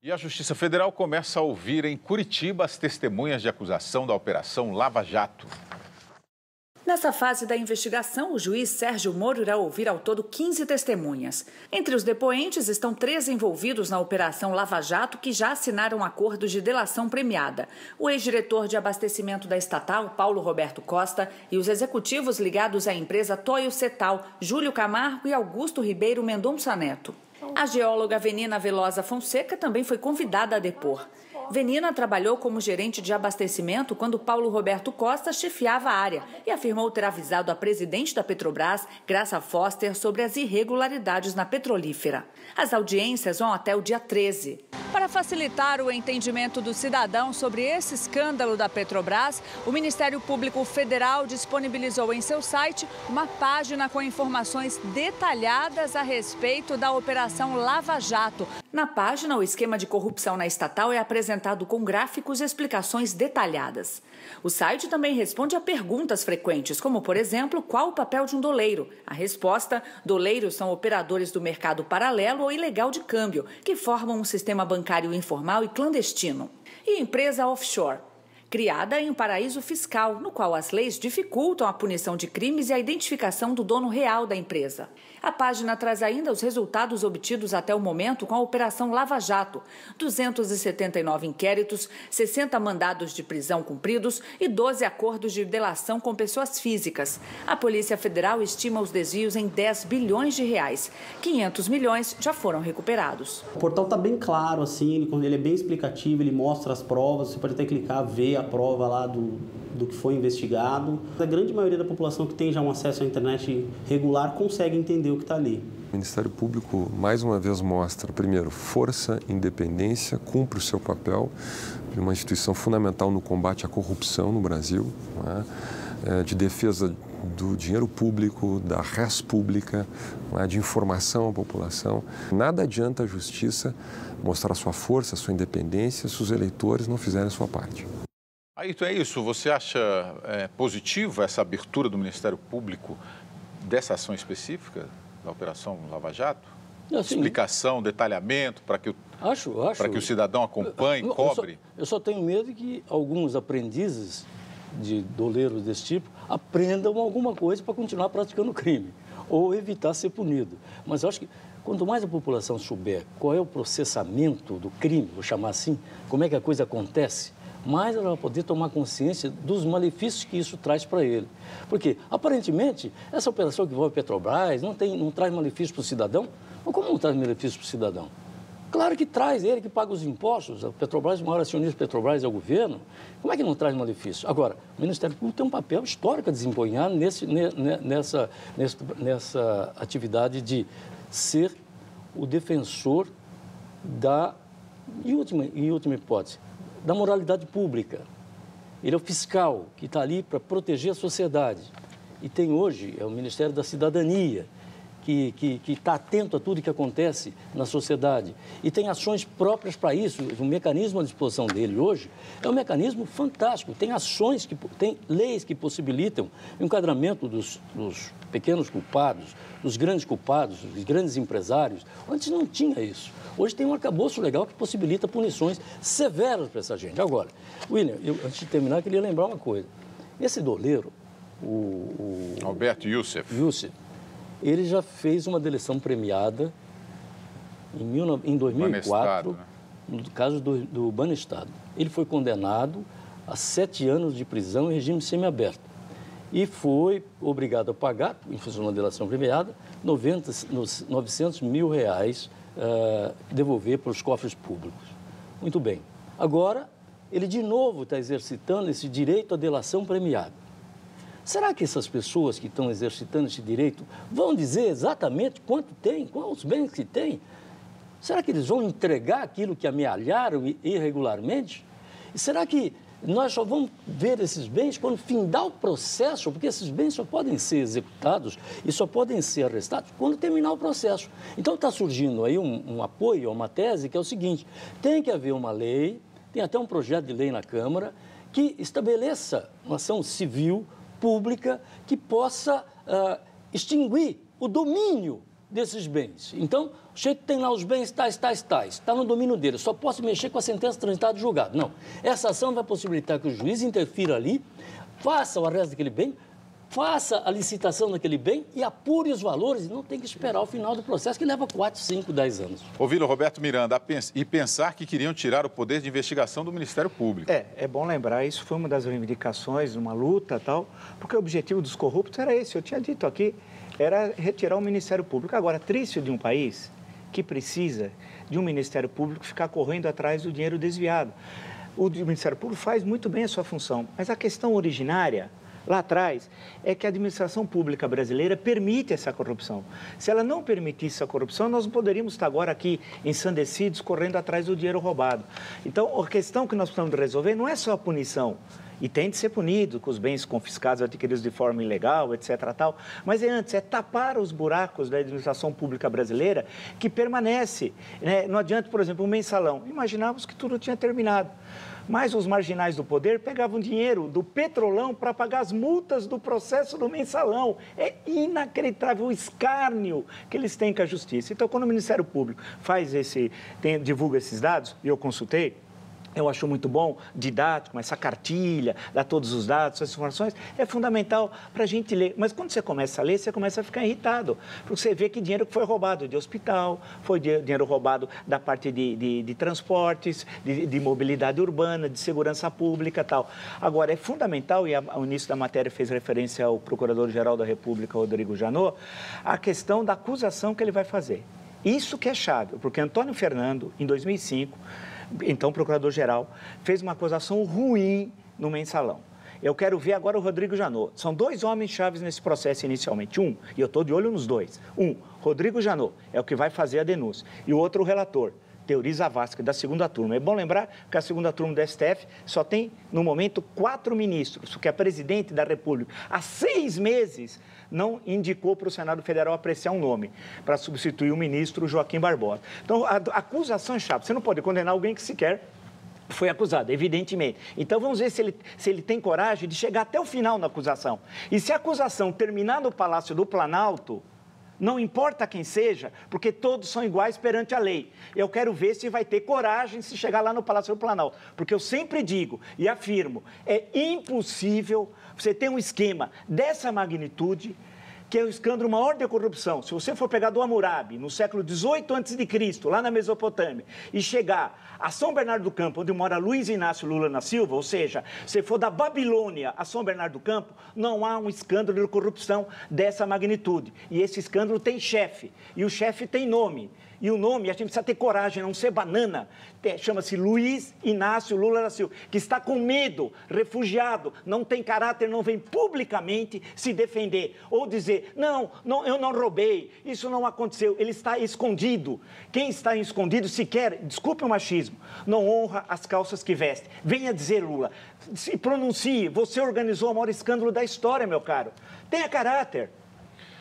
E a Justiça Federal começa a ouvir em Curitiba as testemunhas de acusação da Operação Lava Jato. Nessa fase da investigação, o juiz Sérgio Moro irá ouvir ao todo 15 testemunhas. Entre os depoentes estão 3 envolvidos na Operação Lava Jato que já assinaram acordos de delação premiada. O ex-diretor de abastecimento da estatal, Paulo Roberto Costa, e os executivos ligados à empresa Toyo Cetal, Júlio Camargo e Augusto Ribeiro Mendonça Neto. A geóloga Venina Velosa Fonseca também foi convidada a depor. Venina trabalhou como gerente de abastecimento quando Paulo Roberto Costa chefiava a área e afirmou ter avisado a presidente da Petrobras, Graça Foster, sobre as irregularidades na petrolífera. As audiências vão até o dia 13. Para facilitar o entendimento do cidadão sobre esse escândalo da Petrobras, o Ministério Público Federal disponibilizou em seu site uma página com informações detalhadas a respeito da Operação Lava Jato. Na página, o esquema de corrupção na estatal é apresentado com gráficos e explicações detalhadas. O site também responde a perguntas frequentes, como, por exemplo, qual o papel de um doleiro? A resposta: doleiros são operadores do mercado paralelo ou ilegal de câmbio, que formam um sistema bancário informal e clandestino. E empresa offshore, criada em um paraíso fiscal, no qual as leis dificultam a punição de crimes e a identificação do dono real da empresa. A página traz ainda os resultados obtidos até o momento com a Operação Lava Jato: 279 inquéritos, 60 mandados de prisão cumpridos e 12 acordos de delação com pessoas físicas. A Polícia Federal estima os desvios em 10 bilhões de reais. 500 milhões já foram recuperados. O portal está bem claro, assim, ele é bem explicativo, ele mostra as provas, você pode até clicar, ver a prova lá do que foi investigado. A grande maioria da população que tem já um acesso à internet regular consegue entender o que está ali. O Ministério Público, mais uma vez, mostra, primeiro, força, independência, cumpre o seu papel de uma instituição fundamental no combate à corrupção no Brasil, de defesa do dinheiro público, da res pública, de informação à população. Nada adianta a Justiça mostrar a sua força, a sua independência, se os eleitores não fizerem a sua parte. Ayrton, é isso. Você acha positiva essa abertura do Ministério Público dessa ação específica da Operação Lava Jato? Assim, explicação, detalhamento, para que o cidadão acompanhe, cobre? Eu só tenho medo que alguns aprendizes de doleiros desse tipo aprendam alguma coisa para continuar praticando o crime ou evitar ser punido. Mas eu acho que quanto mais a população souber qual é o processamento do crime, vou chamar assim, como é que a coisa acontece, mais ela vai poder tomar consciência dos malefícios que isso traz para ele. Porque, aparentemente, essa operação que envolve a Petrobras não traz malefício para o cidadão. Mas como não traz malefício para o cidadão? Claro que traz, ele que paga os impostos, a Petrobras, o maior acionista da Petrobras é o governo. Como é que não traz malefício? Agora, o Ministério Público tem um papel histórico a desempenhar nessa atividade de ser o defensor em última hipótese, da moralidade pública. Ele é o fiscal que está ali para proteger a sociedade. E tem hoje, é o Ministério da Cidadania, que está atento a tudo que acontece na sociedade. E tem ações próprias para isso. O mecanismo à disposição dele hoje é um mecanismo fantástico. Tem ações, tem leis que possibilitam o enquadramento dos pequenos culpados, dos grandes culpados, dos grandes empresários. Antes não tinha isso. Hoje tem um arcabouço legal que possibilita punições severas para essa gente. Agora, William, antes de terminar, eu queria lembrar uma coisa. Esse doleiro, o Alberto Youssef, ele já fez uma delação premiada em 2004, no caso do Banestado. Ele foi condenado a 7 anos de prisão em regime semiaberto e foi obrigado a pagar, em função de uma delação premiada, 900 mil reais devolver para os cofres públicos. Muito bem. Agora, ele de novo está exercitando esse direito à delação premiada. Será que essas pessoas que estão exercitando esse direito vão dizer exatamente quanto tem, quais bens que tem? Será que eles vão entregar aquilo que amealharam irregularmente? E será que nós só vamos ver esses bens quando findar o processo? Porque esses bens só podem ser executados e só podem ser arrestados quando terminar o processo. Então está surgindo aí um apoio a uma tese que é o seguinte: tem que haver uma lei, tem até um projeto de lei na Câmara que estabeleça uma ação civil pública que possa extinguir o domínio desses bens. Então, o sujeito tem lá os bens tais, está no domínio dele, só posso mexer com a sentença transitada do julgado. Não, essa ação vai possibilitar que o juiz interfira ali, faça o arresto daquele bem, faça a licitação daquele bem e apure os valores, e não tem que esperar o final do processo, que leva 4, 5, 10 anos. Ouviram Roberto Miranda, e pensar que queriam tirar o poder de investigação do Ministério Público. É bom lembrar, isso foi uma das reivindicações, uma luta e tal, porque o objetivo dos corruptos era esse, eu tinha dito aqui, era retirar o Ministério Público. Agora, triste de um país que precisa de um Ministério Público ficar correndo atrás do dinheiro desviado. O Ministério Público faz muito bem a sua função, mas a questão originária lá atrás é que a administração pública brasileira permite essa corrupção. Se ela não permitisse essa corrupção, nós não poderíamos estar agora aqui ensandecidos, correndo atrás do dinheiro roubado. Então, a questão que nós precisamos resolver não é só a punição, e tem de ser punido com os bens confiscados, adquiridos de forma ilegal, etc. tal, mas antes, é tapar os buracos da administração pública brasileira que permanece. Né? Não adianta, por exemplo, um mensalão. Imaginávamos que tudo tinha terminado. Mas os marginais do poder pegavam dinheiro do Petrolão para pagar as multas do processo do mensalão. É inacreditável o escárnio que eles têm com a justiça. Então, quando o Ministério Público divulga esses dados, e eu consultei, eu acho muito bom, didático, essa cartilha, dá todos os dados, essas informações, é fundamental para a gente ler. Mas quando você começa a ler, você começa a ficar irritado, porque você vê que dinheiro que foi roubado de hospital, foi dinheiro roubado da parte de transportes, de mobilidade urbana, de segurança pública e tal. Agora, é fundamental, e o início da matéria fez referência ao Procurador-Geral da República, Rodrigo Janot, a questão da acusação que ele vai fazer. Isso que é chave, porque Antônio Fernando, em 2005, então procurador-geral, fez uma acusação ruim no mensalão. Eu quero ver agora o Rodrigo Janot. São 2 homens chaves nesse processo inicialmente. E eu estou de olho nos 2. Rodrigo Janot é o que vai fazer a denúncia. E o outro, o relator, Teori Zavascki, da segunda turma. É bom lembrar que a segunda turma do STF só tem, no momento, 4 ministros, porque a presidente da República, há 6 meses, não indicou para o Senado Federal apreciar um nome para substituir o ministro Joaquim Barbosa. Então, a acusação é chave. Você não pode condenar alguém que sequer foi acusado, evidentemente. Então, vamos ver se ele tem coragem de chegar até o final na acusação. E se a acusação terminar no Palácio do Planalto, não importa quem seja, porque todos são iguais perante a lei. Eu quero ver se vai ter coragem se chegar lá no Palácio do Planalto. Porque eu sempre digo e afirmo, é impossível você ter um esquema dessa magnitude, que é o escândalo maior de corrupção. Se você for pegar do Hammurabi, no século XVIII a.C., lá na Mesopotâmia, e chegar a São Bernardo do Campo, onde mora Luiz Inácio Lula da Silva, ou seja, se for da Babilônia a São Bernardo do Campo, não há um escândalo de corrupção dessa magnitude. E esse escândalo tem chefe, e o chefe tem nome. E o nome, a gente precisa ter coragem, não ser banana. Chama-se Luiz Inácio Lula da Silva, que está com medo, refugiado, não tem caráter, não vem publicamente se defender. Ou dizer, não, eu não roubei, isso não aconteceu, ele está escondido. Quem está escondido sequer, desculpe o machismo, não honra as calças que veste. Venha dizer, Lula, se pronuncie, você organizou o maior escândalo da história, meu caro. Tenha caráter.